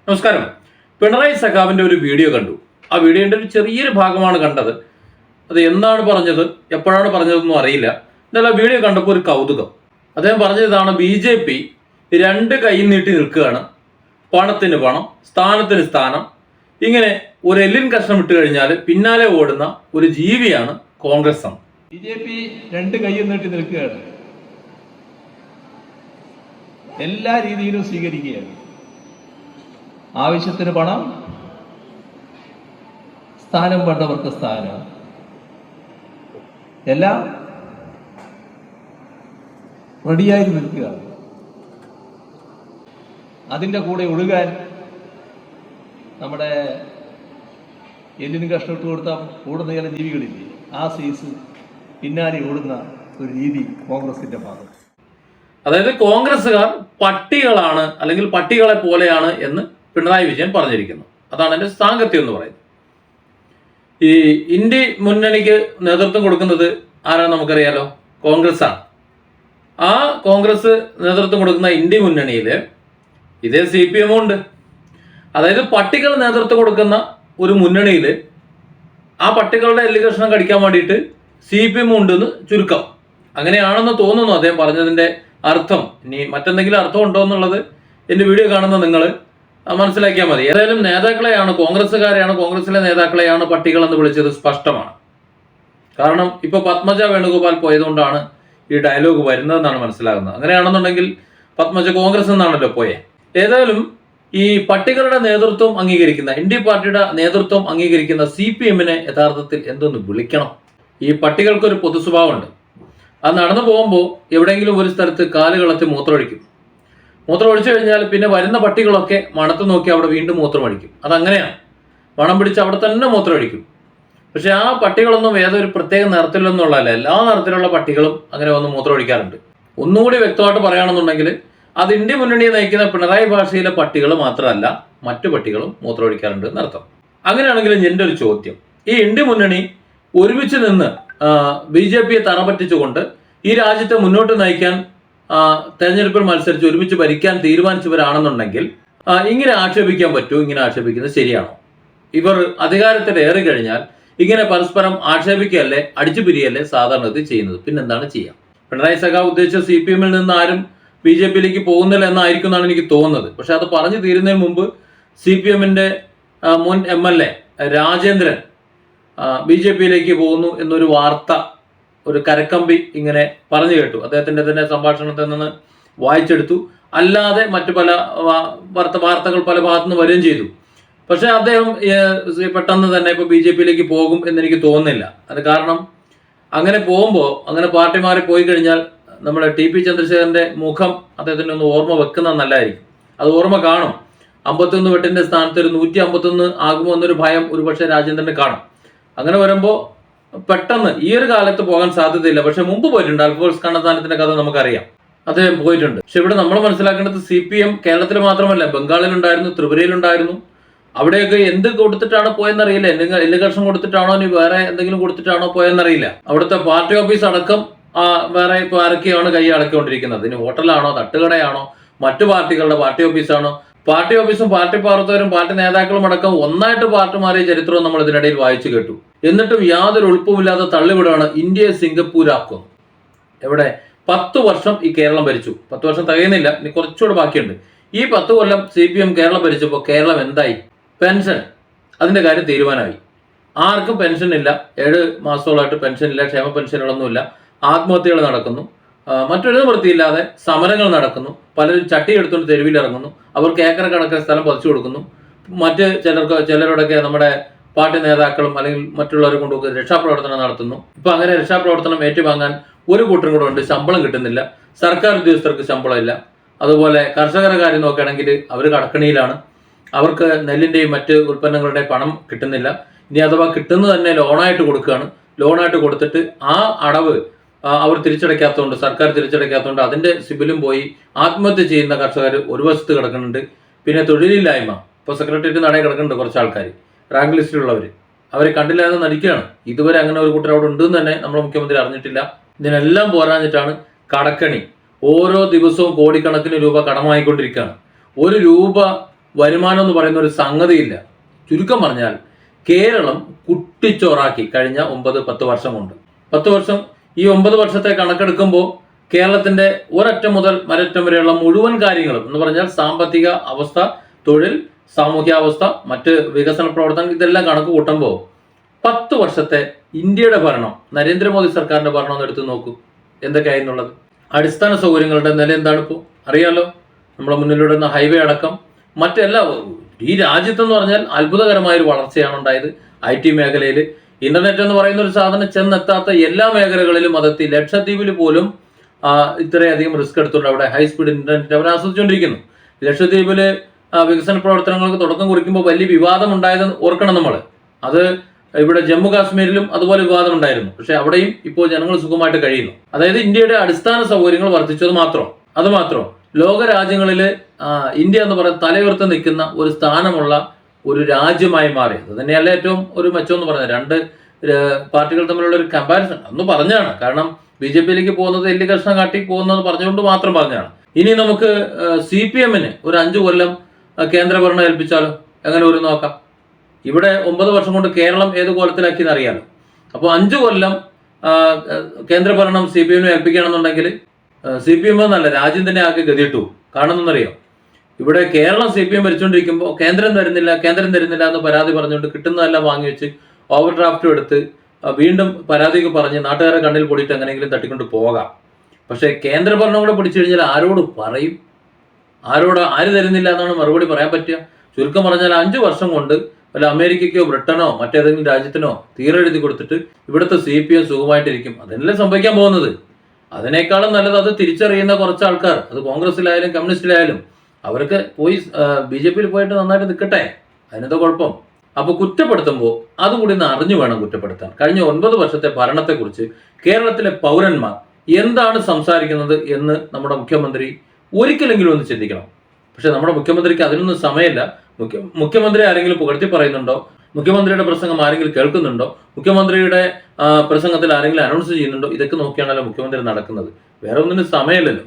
നമസ്കാരം. പിണറായി സഖാവിൻ്റെ ഒരു വീഡിയോ കണ്ടു. ആ വീഡിയോൻ്റെ ഒരു ചെറിയൊരു ഭാഗമാണ് കണ്ടത്. അത് എന്താണ് പറഞ്ഞത്, എപ്പോഴാണ് പറഞ്ഞതെന്നൊന്നും അറിയില്ല. എന്നാൽ ആ വീഡിയോ കണ്ടപ്പോൾ ഒരു കൗതുകം. അദ്ദേഹം പറഞ്ഞതാണ് BJP രണ്ട് കൈ നീട്ടി നിൽക്കുകയാണ്. പണത്തിന് പണം, സ്ഥാനത്തിന് സ്ഥാനം, ഇങ്ങനെ ഒരു എല്ലിൻ കഷ്ണം ഇട്ട് കഴിഞ്ഞാൽ പിന്നാലെ ഓടുന്ന ഒരു ജീവിയാണ് കോൺഗ്രസ്. BJP രണ്ട് കൈ നീട്ടി നിൽക്കുകയാണ്, എല്ലാ രീതിയിലും സ്വീകരിക്കുകയാണ്. ആവശ്യത്തിന് പണം, സ്ഥാനം വേണ്ടവർക്ക് സ്ഥാനം, എല്ലാം റെഡിയായി നിൽക്കുക. അതിൻ്റെ കൂടെ ഒഴുകാൻ നമ്മുടെ എല്ലിന് കഷ്ണം ഇട്ട് കൊടുത്താൽ ഓടുന്ന ചില ജീവികളില്ലേ, ആ സൈസ് പിന്നാലെ ഓടുന്ന ഒരു രീതി കോൺഗ്രസിന്റെ ഭാഗം. അതായത് കോൺഗ്രസ്സുകാർ പട്ടികളാണ്, അല്ലെങ്കിൽ പട്ടികളെ പോലെയാണ് എന്ന് പിണറായി വിജയൻ പറഞ്ഞിരിക്കുന്നു. അതാണ് എൻ്റെ സാങ്കത്യം എന്ന് പറയുന്നത്. ഈ ഇന്ത്യ മുന്നണിക്ക് നേതൃത്വം കൊടുക്കുന്നത് ആരാണ് നമുക്കറിയാലോ, കോൺഗ്രസ് ആണ്. ആ കോൺഗ്രസ് നേതൃത്വം കൊടുക്കുന്ന ഇന്ത്യ മുന്നണിയിൽ ഇതേ CPM ഉണ്ട്. അതായത് പട്ടികൾ നേതൃത്വം കൊടുക്കുന്ന ഒരു മുന്നണിയിൽ ആ പട്ടികളുടെ എല്ല് കഷ്ണം കടിക്കാൻ വേണ്ടിയിട്ട് CPM ഉണ്ടെന്ന് ചുരുക്കം. അങ്ങനെയാണെന്ന് തോന്നുന്നു അദ്ദേഹം പറഞ്ഞതിൻ്റെ അർത്ഥം. ഇനി മറ്റെന്തെങ്കിലും അർത്ഥം ഉണ്ടോ എന്നുള്ളത് എൻ്റെ വീഡിയോ കാണുന്ന നിങ്ങൾ മനസ്സിലാക്കിയാൽ മതി. ഏതായാലും നേതാക്കളെയാണ്, കോൺഗ്രസ്സുകാരെയാണ്, കോൺഗ്രസിലെ നേതാക്കളെയാണ് പട്ടികളെന്ന് വിളിച്ചത് സ്പഷ്ടമാണ്. കാരണം ഇപ്പോൾ പത്മജ വേണുഗോപാൽ പോയതുകൊണ്ടാണ് ഈ ഡയലോഗ് വരുന്നതെന്നാണ് മനസ്സിലാകുന്നത്. അങ്ങനെയാണെന്നുണ്ടെങ്കിൽ പത്മജ കോൺഗ്രസ് എന്നാണല്ലോ പോയെ. ഏതായാലും ഈ പട്ടികളുടെ നേതൃത്വം അംഗീകരിക്കുന്ന, ഇന്ത്യ പാർട്ടിയുടെ നേതൃത്വം അംഗീകരിക്കുന്ന CPM-നെ യഥാർത്ഥത്തിൽ എന്തൊന്ന് വിളിക്കണം? ഈ പട്ടികൾക്കൊരു പൊതു സ്വഭാവമുണ്ട്. അത് നടന്നു പോകുമ്പോൾ എവിടെയെങ്കിലും ഒരു സ്ഥലത്ത് കാലുകളത്തി മൂത്രമൊഴിക്കും. മൂത്രമൊഴിച്ചു കഴിഞ്ഞാൽ പിന്നെ വരുന്ന പട്ടികളൊക്കെ മണത്ത് നോക്കി അവിടെ വീണ്ടും മൂത്രമൊഴിക്കും. അതങ്ങനെയാണ്, മണം പിടിച്ച് അവിടെ തന്നെ മൂത്രമൊഴിക്കും. പക്ഷെ ആ പട്ടികളൊന്നും ഏതൊരു പ്രത്യേക നിറത്തിലൊന്നുള്ളതല്ല, എല്ലാ നിറത്തിലുള്ള പട്ടികളും അങ്ങനെ വന്ന് മൂത്രമൊഴിക്കാറുണ്ട്. ഒന്നുകൂടി വ്യക്തമായിട്ട് പറയുകയാണെന്നുണ്ടെങ്കിൽ അത് ഇന്ത്യ മുന്നണിയെ നയിക്കുന്ന പിണറായി ഭാഷയിലെ പട്ടികൾ മാത്രമല്ല, മറ്റു പട്ടികളും മൂത്രമൊഴിക്കാറുണ്ട് എന്നർത്ഥം. അങ്ങനെയാണെങ്കിൽ എൻ്റെ ഒരു ചോദ്യം, ഈ ഇന്ത്യ മുന്നണി ഒരുമിച്ച് നിന്ന് BJP-യെ തറപറ്റിച്ചുകൊണ്ട് ഈ രാജ്യത്തെ മുന്നോട്ട് നയിക്കാൻ തെരഞ്ഞെടുപ്പിൽ മത്സരിച്ച് ഒരുമിച്ച് ഭരിക്കാൻ തീരുമാനിച്ചവരാണെന്നുണ്ടെങ്കിൽ ഇങ്ങനെ ആക്ഷേപിക്കാൻ പറ്റുമോ? ഇങ്ങനെ ആക്ഷേപിക്കുന്നത് ശരിയാണോ? ഇവർ അധികാരത്തിലേറി കഴിഞ്ഞാൽ ഇങ്ങനെ പരസ്പരം ആക്ഷേപിക്കുകയല്ലേ, അടിച്ചു പിരിയല്ലേ സാധാരണ ഇത് ചെയ്യുന്നത്. പിന്നെന്താണ് ചെയ്യുക? പിണറായി സഖാവ് ഉദ്ദേശിച്ച CPM-ൽ നിന്ന് ആരും BJP-യിലേക്ക് പോകുന്നില്ല എന്നായിരിക്കും എന്നാണ് എനിക്ക് തോന്നുന്നത്. പക്ഷെ അത് പറഞ്ഞു തീരുന്നതിന് മുമ്പ് CPM-ന്റെ മുൻ MLA രാജേന്ദ്രൻ BJP-യിലേക്ക് പോകുന്നു എന്നൊരു വാർത്ത, ഒരു കരക്കമ്പി ഇങ്ങനെ പറഞ്ഞു കേട്ടു. അദ്ദേഹത്തിൻ്റെ തന്നെ സംഭാഷണത്തിൽ നിന്ന് വായിച്ചെടുത്തു. അല്ലാതെ മറ്റു പല വാർത്തകൾ പല ഭാഗത്തു നിന്ന് വരികയും ചെയ്തു. പക്ഷെ അദ്ദേഹം പെട്ടെന്ന് തന്നെ ഇപ്പോൾ BJP-യിലേക്ക് പോകും എന്നെനിക്ക് തോന്നുന്നില്ല. അത് കാരണം അങ്ങനെ പോകുമ്പോൾ, അങ്ങനെ പാർട്ടി മാറി പോയി കഴിഞ്ഞാൽ നമ്മുടെ TP ചന്ദ്രശേഖരൻ്റെ മുഖം അദ്ദേഹത്തിന് ഒന്ന് ഓർമ്മ വെക്കുന്നത് നല്ലതായിരിക്കും. അത് ഓർമ്മ കാണും. 51 വെട്ടിൻ്റെ സ്ഥാനത്ത് ഒരു 151 ആകുമോ എന്നൊരു ഭയം ഒരുപക്ഷെ രാജേന്ദ്രന് കാണും. അങ്ങനെ വരുമ്പോൾ പെട്ടെന്ന് ഈ ഒരു കാലത്ത് പോകാൻ സാധ്യതയില്ല. പക്ഷെ മുമ്പ് പോയിട്ടുണ്ട്. അൽഫോൺസ് കണ്ണന്താനത്തിന്റെ കഥ നമുക്കറിയാം, അദ്ദേഹം പോയിട്ടുണ്ട്. പക്ഷെ ഇവിടെ നമ്മൾ മനസ്സിലാക്കേണ്ടത് CPM കേരളത്തിൽ മാത്രമല്ല, ബംഗാളിലുണ്ടായിരുന്നു, ത്രിപുരയിലുണ്ടായിരുന്നു. അവിടെയൊക്കെ എന്ത് കൊടുത്തിട്ടാണ് പോയെന്നറിയില്ല. എല്ല് കഷ്ണം കൊടുത്തിട്ടാണോ ഇനി വേറെ എന്തെങ്കിലും കൊടുത്തിട്ടാണോ പോയെന്നറിയില്ല. അവിടുത്തെ പാർട്ടി ഓഫീസ് അടക്കം വേറെ ഇപ്പോൾ ആരൊക്കെയാണ് കൈ അടക്കിക്കൊണ്ടിരിക്കുന്നത്. ഇനി ഹോട്ടലാണോ, തട്ടുകടയാണോ, മറ്റു പാർട്ടികളുടെ പാർട്ടി ഓഫീസാണോ? പാർട്ടി ഓഫീസും പാർട്ടി പ്രവർത്തകരും പാർട്ടി നേതാക്കളും അടക്കം ഒന്നായിട്ട് പാർട്ടി മാറിയ ചരിത്രവും നമ്മൾ ഇതിനിടയിൽ വായിച്ചു കേട്ടു. എന്നിട്ടും യാതൊരു ഉൾപ്പുമില്ലാതെ തള്ളിവിടാണ് ഇന്ത്യയെ സിംഗപ്പൂരാക്കും. എവിടെ 10 വർഷം ഈ കേരളം ഭരിച്ചു. 10 വർഷം തികയുന്നില്ല, ഇനി കുറച്ചുകൂടെ ബാക്കിയുണ്ട്. ഈ 10 കൊല്ലം CPM കേരളം ഭരിച്ചപ്പോൾ കേരളം എന്തായി? പെൻഷൻ, അതിൻ്റെ കാര്യം തീരുമാനമായി. ആർക്കും പെൻഷൻ ഇല്ല. 7 മാസത്തോളമായിട്ട് പെൻഷൻ ഇല്ല, ക്ഷേമ പെൻഷനുകളൊന്നുമില്ല. ആത്മഹത്യകൾ നടക്കുന്നു, മറ്റൊരു നിവൃത്തിയില്ലാതെ സമരങ്ങൾ നടക്കുന്നു. പലരും ചട്ടി എടുത്തുകൊണ്ട് തെരുവിലിറങ്ങുന്നു. അവർക്ക് ഏക്കർ കണക്കിന് സ്ഥലം പതിച്ചു കൊടുക്കുന്നു. മറ്റ് ചിലരോടൊക്കെ നമ്മുടെ പാർട്ടി നേതാക്കളും അല്ലെങ്കിൽ മറ്റുള്ളവരെ കൊണ്ടുപോയി രക്ഷാപ്രവർത്തനം നടത്തുന്നു. ഇപ്പം അങ്ങനെ രക്ഷാപ്രവർത്തനം ഏറ്റുവാങ്ങാൻ ഒരു കൂട്ടരും കൂടെ ഉണ്ട്. ശമ്പളം കിട്ടുന്നില്ല, സർക്കാർ ഉദ്യോഗസ്ഥർക്ക് ശമ്പളം ഇല്ല. അതുപോലെ കർഷകരുടെ കാര്യം നോക്കുകയാണെങ്കിൽ അവർ കടക്കണിയിലാണ്. അവർക്ക് നെല്ലിൻ്റെയും മറ്റ് ഉൽപ്പന്നങ്ങളുടെ പണം കിട്ടുന്നില്ല. ഇനി അഥവാ കിട്ടുന്നത് തന്നെ ലോണായിട്ട് കൊടുക്കുകയാണ്. ലോണായിട്ട് കൊടുത്തിട്ട് ആ അടവ് അവർ തിരിച്ചടയ്ക്കാത്തതുകൊണ്ട്, സർക്കാർ തിരിച്ചടയ്ക്കാത്തതുകൊണ്ട് അതിൻ്റെ സിബിലും പോയി ആത്മഹത്യ ചെയ്യുന്ന കർഷകർ ഒരു വശത്ത് കിടക്കുന്നുണ്ട്. പിന്നെ തൊഴിലില്ലായ്മ, ഇപ്പോൾ സെക്രട്ടേറിയറ്റ് നടയിൽ കിടക്കുന്നുണ്ട് കുറച്ച് ആൾക്കാർ, റാങ്ക് ലിസ്റ്റിലുള്ളവർ. അവരെ കണ്ടില്ല എന്ന് നടിക്കുകയാണ്. ഇതുവരെ അങ്ങനെ ഒരു കൂട്ടർ അവിടെ ഉണ്ടെന്ന് തന്നെ നമ്മുടെ മുഖ്യമന്ത്രി അറിഞ്ഞിട്ടില്ല. ഇതിനെല്ലാം പോരാഞ്ഞിട്ടാണ് കടക്കണി. ഓരോ ദിവസവും കോടിക്കണക്കിന് രൂപ കടമായിക്കൊണ്ടിരിക്കുകയാണ്. 1 രൂപ വരുമാനം എന്ന് പറയുന്ന ഒരു സംഗതിയില്ല. ചുരുക്കം പറഞ്ഞാൽ കേരളം കുട്ടിച്ചോറാക്കി കഴിഞ്ഞ 9-10 വർഷം കൊണ്ട്. 10 വർഷം, ഈ 9 വർഷത്തെ കണക്കെടുക്കുമ്പോൾ കേരളത്തിന്റെ ഒരറ്റം മുതൽ മരറ്റം വരെയുള്ള മുഴുവൻ കാര്യങ്ങളും എന്ന് പറഞ്ഞാൽ സാമ്പത്തിക അവസ്ഥ, തൊഴിൽ, സാമൂഹ്യാവസ്ഥ, മറ്റ് വികസന പ്രവർത്തനങ്ങൾ, ഇതെല്ലാം കണക്ക് കൂട്ടുമ്പോൾ 10 വർഷത്തെ ഇന്ത്യയുടെ ഭരണം, നരേന്ദ്രമോദി സർക്കാരിന്റെ ഭരണം ഒന്ന് എടുത്ത് നോക്കൂ എന്തൊക്കെയായിരുന്നുള്ളത്. അടിസ്ഥാന സൗകര്യങ്ങളുടെ നില എന്താണ് ഇപ്പോൾ അറിയാലോ. നമ്മുടെ മുന്നിലൂടെ ഹൈവേ അടക്കം മറ്റെല്ലാ, ഈ രാജ്യത്തെന്ന് പറഞ്ഞാൽ അത്ഭുതകരമായ ഒരു വളർച്ചയാണ് ഉണ്ടായത്. IT മേഖലയിൽ ഇന്റർനെറ്റ് എന്ന് പറയുന്ന ഒരു സാധനം ചെന്നെത്താത്ത എല്ലാ മേഖലകളിലും അതെത്തി. ലക്ഷദ്വീപിൽ പോലും ഇത്രയധികം റിസ്ക് എടുത്തുകൊണ്ട് അവിടെ ഹൈസ്പീഡ് ഇന്റർനെറ്റ് അവർ ആസ്വദിച്ചുകൊണ്ടിരിക്കുന്നു. ലക്ഷദ്വീപില് വികസന പ്രവർത്തനങ്ങൾക്ക് തുടക്കം കുറിക്കുമ്പോൾ വലിയ വിവാദം ഉണ്ടായത് ഓർക്കണം നമ്മൾ. അത് ഇവിടെ ജമ്മു കാശ്മീരിലും അതുപോലെ വിവാദം ഉണ്ടായിരുന്നു. പക്ഷെ അവിടെയും ഇപ്പോൾ ജനങ്ങൾ സുഖമായിട്ട് കഴിയുന്നു. അതായത് ഇന്ത്യയുടെ അടിസ്ഥാന സൗകര്യങ്ങൾ വർദ്ധിച്ചത് മാത്രം ലോക രാജ്യങ്ങളില് ഇന്ത്യ എന്ന് പറയുന്ന തലയുയർത്തി നിൽക്കുന്ന ഒരു സ്ഥാനമുള്ള ഒരു രാജ്യമായി മാറി. അത് തന്നെയല്ല ഏറ്റവും ഒരു മെച്ചം എന്ന് പറയുന്നത്. രണ്ട് പാർട്ടികൾ തമ്മിലുള്ള ഒരു കമ്പാരിസൺ അന്ന് പറഞ്ഞാണ്. കാരണം BJP-യിലേക്ക് പോകുന്നത് എല്ലി കഷ്ണം കാട്ടി പോകുന്നത് പറഞ്ഞുകൊണ്ട് മാത്രം പറഞ്ഞാണ്. ഇനി നമുക്ക് CPM-ന് ഒരു 5 കൊല്ലം കേന്ദ്രഭരണം ഏൽപ്പിച്ചാലോ, എങ്ങനെ ഒരു നോക്കാം. ഇവിടെ 9 വർഷം കൊണ്ട് കേരളം ഏത് കോലത്തിലാക്കിയെന്ന് അറിയാലോ. അപ്പോൾ 5 കൊല്ലം കേന്ദ്രഭരണം CPM-ന് ഏൽപ്പിക്കുകയാണെന്നുണ്ടെങ്കിൽ CPM എന്നല്ല രാജ്യം തന്നെ ആകെ ഗതിയിട്ടു. കാണുന്നറിയാം. ഇവിടെ കേരളം CPM ഭരിച്ചുകൊണ്ടിരിക്കുമ്പോൾ കേന്ദ്രം തരുന്നില്ല എന്ന് പരാതി പറഞ്ഞുകൊണ്ട് കിട്ടുന്നതെല്ലാം വാങ്ങി വെച്ച് ഓവർ ഡ്രാഫ്റ്റും എടുത്ത് വീണ്ടും പരാതിയൊക്കെ പറഞ്ഞ് നാട്ടുകാരെ കണ്ണിൽ പൊടിയിട്ട് എങ്ങനെയെങ്കിലും തട്ടിക്കൊണ്ട് പോകാം. പക്ഷേ കേന്ദ്രഭരണം കൂടെ പിടിച്ചു കഴിഞ്ഞാൽ ആരോട് പറയും? ആര് തരുന്നില്ല എന്നാണ് മറുപടി പറയാൻ പറ്റുക? ചുരുക്കം പറഞ്ഞാൽ 5 വർഷം കൊണ്ട് വല്ല അമേരിക്കയ്ക്കോ ബ്രിട്ടനോ മറ്റേതെങ്കിലും രാജ്യത്തിനോ തീരെഴുതി കൊടുത്തിട്ട് ഇവിടുത്തെ CPM സുഖമായിട്ടിരിക്കും. അതല്ലേ സംഭവിക്കാൻ പോകുന്നത്. അതിനേക്കാളും നല്ലത് അത് തിരിച്ചറിയുന്ന കുറച്ച് ആൾക്കാർ, അത് കോൺഗ്രസിലായാലും കമ്മ്യൂണിസ്റ്റിലായാലും, അവർക്ക് പോയി BJP-യിൽ പോയിട്ട് നന്നായിട്ട് നിൽക്കട്ടെ. അതിനെന്താ കുഴപ്പം? അപ്പോൾ കുറ്റപ്പെടുത്തുമ്പോൾ അതുകൂടി ഒന്ന് അറിഞ്ഞു വേണം കുറ്റപ്പെടുത്താൻ. കഴിഞ്ഞ 9 വർഷത്തെ ഭരണത്തെക്കുറിച്ച് കേരളത്തിലെ പൗരന്മാർ എന്താണ് സംസാരിക്കുന്നത് എന്ന് നമ്മുടെ മുഖ്യമന്ത്രി ഒരിക്കലെങ്കിലും ഒന്ന് ചിന്തിക്കണം. പക്ഷെ നമ്മുടെ മുഖ്യമന്ത്രിക്ക് അതിനൊന്നും സമയമില്ല. മുഖ്യമന്ത്രി ആരെങ്കിലും പുകഴ്ത്തി പറയുന്നുണ്ടോ? മുഖ്യമന്ത്രിയുടെ പ്രസംഗം ആരെങ്കിലും കേൾക്കുന്നുണ്ടോ? മുഖ്യമന്ത്രിയുടെ പ്രസംഗത്തിൽ ആരെങ്കിലും അനൗൺസ് ചെയ്യുന്നുണ്ടോ? ഇതൊക്കെ നോക്കിയാണല്ലോ മുഖ്യമന്ത്രി നടക്കുന്നത്. വേറെ ഒന്നിനും സമയമില്ലല്ലോ.